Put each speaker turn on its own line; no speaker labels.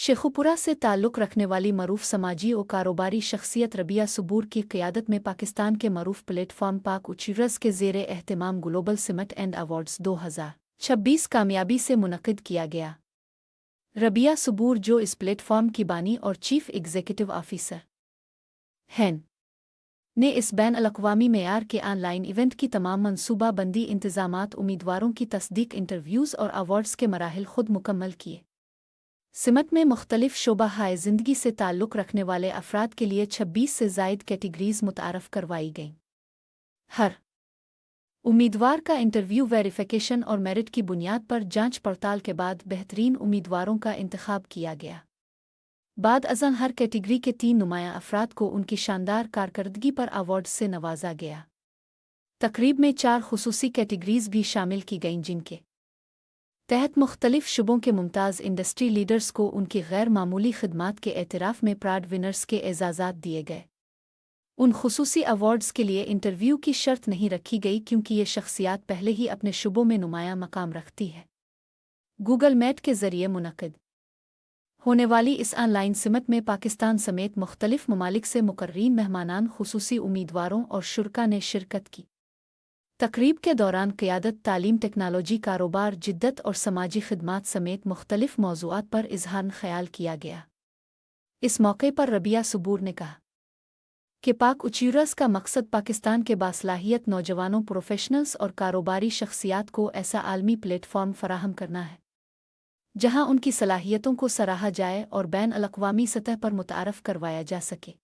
शेखुपुरा से ताल्लुक़ रखने वाली मरूफ समाजी और कारोबारी शख्सियत रबिया सुबूर की क़यादत में पाकिस्तान के मरूफ प्लेटफॉर्म पाक अचीवर्स के ज़ेरे एहतमाम ग्लोबल सिमट एंड अवार्ड्स 2026 कामयाबी से मुनक़िद किया गया। रबिया सुबूर, जो इस प्लेटफॉर्म की बानी और चीफ़ एग्जीक्यूटिव ऑफिसर हैं, ने इस बैन-अल-अक़वामी मेयार के ऑनलाइन इवेंट की तमाम मनसूबा बंदी, इंतज़ामात, उम्मीदवारों की तस्दीक, इंटरव्यूज़ और अवार्ड्स के मराहिल खुद मुकम्मल किए। सिमट में मुख्तलिफ शोबा-हाय ज़िंदगी से ताल्लुक़ रखने वाले अफराद के लिए 26 से ज़ायद कैटेगरीज़ मुतारफ़ करवाई गईं। हर उम्मीदवार का इंटरव्यू वेरिफिकेशन और मेरिट की बुनियाद पर जांच पड़ताल के बाद बेहतरीन उम्मीदवारों का इंतखाब किया गया। बाद अज़न हर कैटेगरी के 3 नुमायां अफराद को उनकी शानदार कारकर्दगी पर अवार्ड से नवाजा गया। तकरीब में 4 खुसूसी कैटेगरीज़ भी शामिल की गईं, जिनके तहत मुख्तलिफ शुबों के मुमताज़ इंडस्ट्री लीडर्स को उनकी गैर मामूली खिदमात के एतराफ़ में प्राड विनर्स के एजाज़ात दिए गए। उन खुसूसी अवार्ड्स के लिए इंटरव्यू की शर्त नहीं रखी गई, क्योंकि ये शख्सियात पहले ही अपने शुबों में नुमायां मकाम रखती है। गूगल मीट के ज़रिए मुनक़िद होने वाली इस ऑनलाइन सिमट में पाकिस्तान समेत मुख्तलिफ ममालिक से मुकर्रीम मेहमानान, खुसूसी उम्मीदवारों और शुरका ने शिरकत की। तकरीब के दौरान क़यादत, तालीम, टेक्नोलॉजी, कारोबार, जिद्दत और समाजी खिदमात समेत मुख्तलिफ मौज़ूआत पर इज़हार ख़याल किया गया। इस मौके पर रबिया सुबूर ने कहा कि पाक अचीवर्स का मकसद पाकिस्तान के बासलाहियत नौजवानों, प्रोफेशनल्स और कारोबारी शख्सियात को ऐसा आलमी प्लेटफॉर्म फराहम करना है जहां उनकी सलाहियतों को सराहा जाए और बैन-अल-अक़वामी सतह पर मुतारफ़ करवाया जा सके।